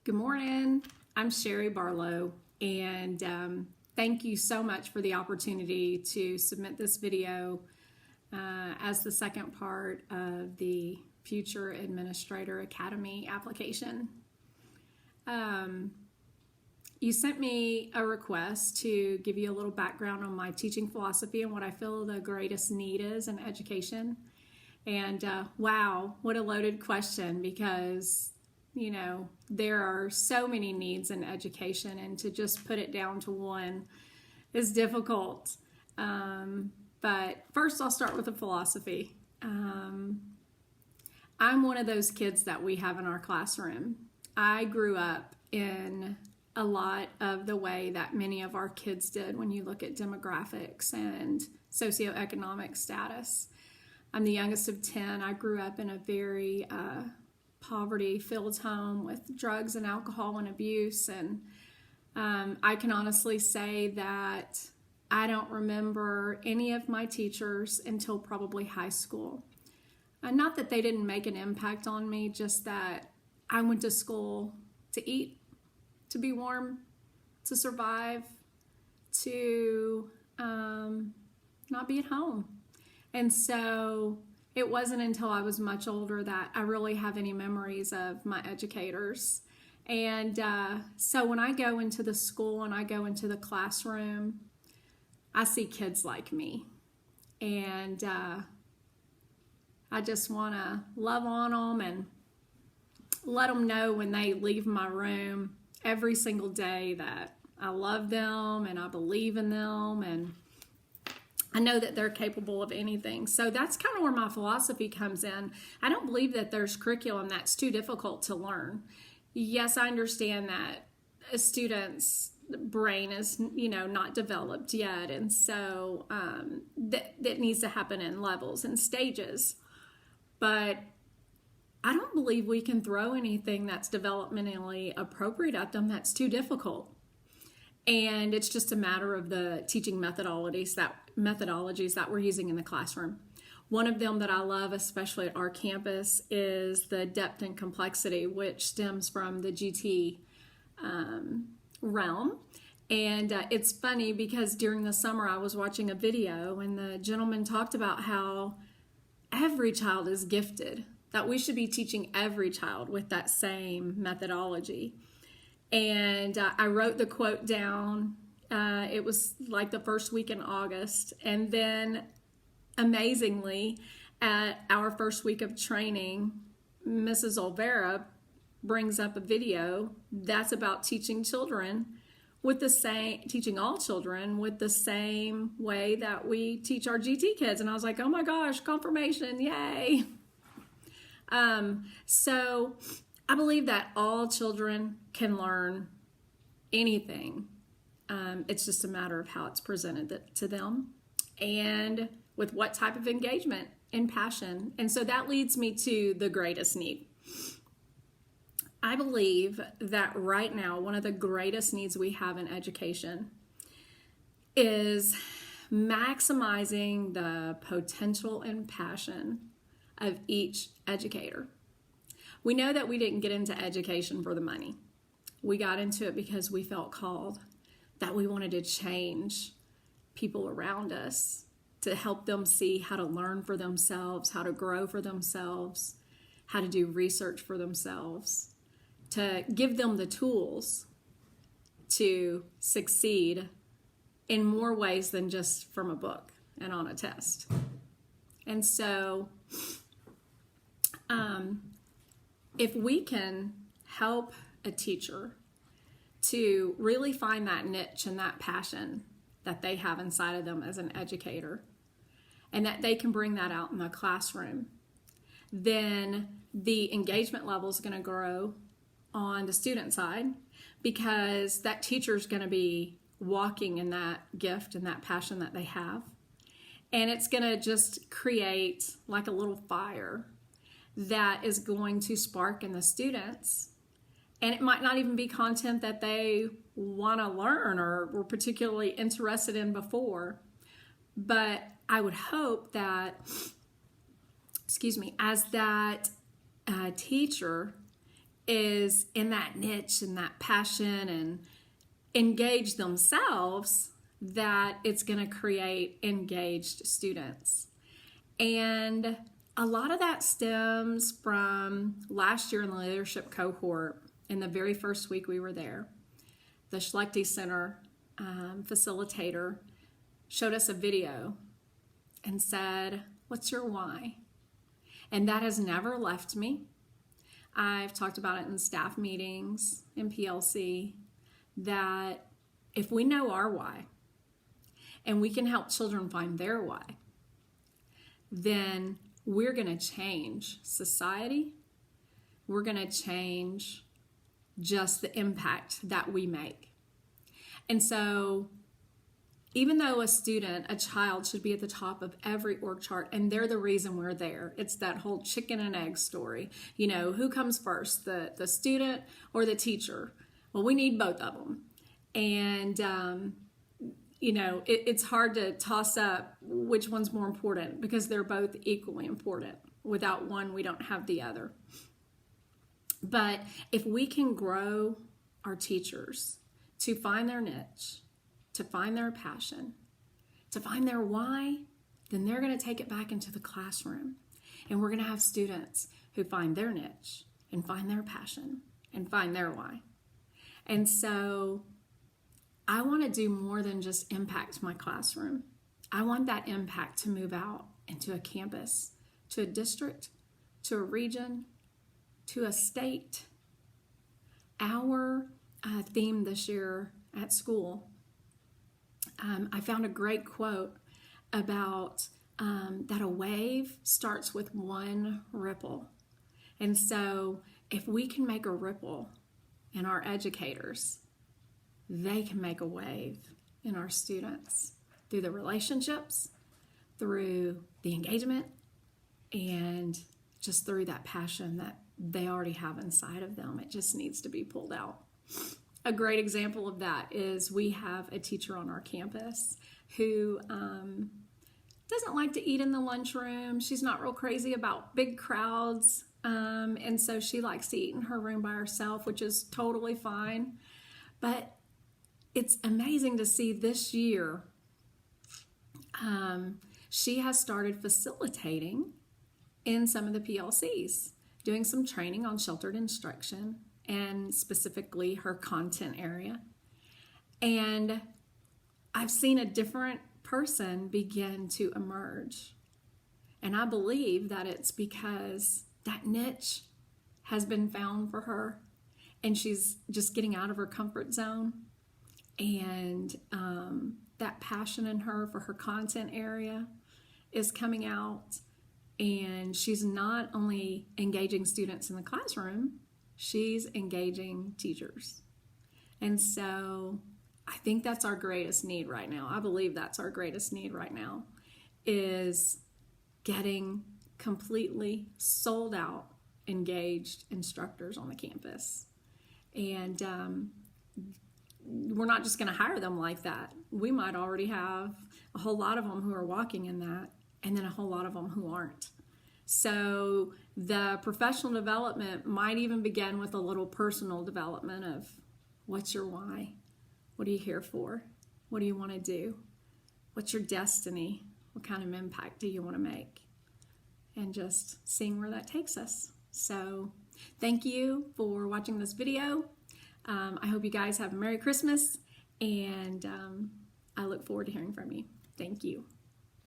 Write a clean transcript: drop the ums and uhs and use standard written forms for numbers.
Good morning. I'm Cheri Barlow, and thank you so much for the opportunity to submit this video as the second part of the Future Administrator Academy application. You sent me a request to give you a little background on my teaching philosophy and what I feel the greatest need is in education. And wow, what a loaded question, because you know, there are so many needs in education, and to just put it down to one is difficult. But first, I'll start with the philosophy. I'm one of those kids that we have in our classroom. I grew up in a lot of the way that many of our kids did when you look at demographics and socioeconomic status. I'm the youngest of 10. I grew up in a very poverty-filled home with drugs and alcohol and abuse, and I can honestly say that I don't remember any of my teachers until probably high school. Not that they didn't make an impact on me, just that I went to school to eat, to be warm, to survive, to not be at home. And so it wasn't until I was much older that I really have any memories of my educators. And so when I go into the school and I go into the classroom, I see kids like me. And I just want to love on them and let them know when they leave my room every single day that I love them and I believe in them, and I know that they're capable of anything. So that's kind of where my philosophy comes in. I don't believe that there's curriculum that's too difficult to learn. Yes, I understand that a student's brain is, not developed yet. And so that needs to happen in levels and stages. But I don't believe we can throw anything that's developmentally appropriate at them that's too difficult. And it's just a matter of the teaching methodologies that we're using in the classroom. One of them that I love, especially at our campus, is the depth and complexity, which stems from the GT realm. And it's funny because during the summer I was watching a video and the gentleman talked about how every child is gifted, that we should be teaching every child with that same methodology. And I wrote the quote down. It was like the first week in August. And then amazingly, at our first week of training, Mrs. Olvera brings up a video that's about teaching children teaching all children with the same way that we teach our GT kids. And I was like, oh my gosh, confirmation, yay. So I believe that all children can learn anything. It's just a matter of how it's presented to them and with what type of engagement and passion. And so that leads me to the greatest need. I believe that right now, one of the greatest needs we have in education is maximizing the potential and passion of each educator. We know that we didn't get into education for the money. We got into it because we felt called, that we wanted to change people around us, to help them see how to learn for themselves, how to grow for themselves, how to do research for themselves, to give them the tools to succeed in more ways than just from a book and on a test. And so if we can help a teacher to really find that niche and that passion that they have inside of them as an educator, and that they can bring that out in the classroom, then the engagement level is going to grow on the student side, because that teacher is going to be walking in that gift and that passion that they have. And it's going to just create like a little fire that is going to spark in the students. And it might not even be content that they want to learn or were particularly interested in before. But I would hope that, as that teacher is in that niche and that passion and engage themselves, that it's going to create engaged students. And a lot of that stems from last year in the leadership cohort. In the very first week we were there, the Schlechte Center facilitator showed us a video and said, "What's your why?" And that has never left me. I've talked about it in staff meetings, in PLC, that if we know our why and we can help children find their why, then we're going to change society. We're going to change just the impact that we make. And so even though a child should be at the top of every org chart, and they're the reason we're there, it's that whole chicken and egg story. You know, who comes first, the student or the teacher? Well, we need both of them. And, you know, it's hard to toss up which one's more important, because they're both equally important. Without one, we don't have the other. But if we can grow our teachers to find their niche, to find their passion, to find their why, then they're going to take it back into the classroom. And we're going to have students who find their niche and find their passion and find their why. And so I want to do more than just impact my classroom. I want that impact to move out into a campus, to a district, to a region, to a state. Our theme this year at school, I found a great quote about that a wave starts with one ripple. And so if we can make a ripple in our educators, they can make a wave in our students through the relationships, through the engagement, and just through that passion that they already have inside of them. It just needs to be pulled out. A great example of that is we have a teacher on our campus who doesn't like to eat in the lunchroom. She's not real crazy about big crowds. And so she likes to eat in her room by herself, which is totally fine. But it's amazing to see this year, she has started facilitating in some of the PLCs, doing some training on sheltered instruction and specifically her content area. And I've seen a different person begin to emerge. And I believe that it's because that niche has been found for her, and she's just getting out of her comfort zone. And that passion in her for her content area is coming out. And she's not only engaging students in the classroom, she's engaging teachers. And so I think that's our greatest need right now. I believe that's our greatest need right now, is getting completely sold out, engaged instructors on the campus. And we're not just going to hire them like that. We might already have a whole lot of them who are walking in that, and then a whole lot of them who aren't. So the professional development might even begin with a little personal development of, what's your why? What are you here for? What do you want to do? What's your destiny? What kind of impact do you want to make? And just seeing where that takes us. So thank you for watching this video. I hope you guys have a Merry Christmas, and I look forward to hearing from you. Thank you.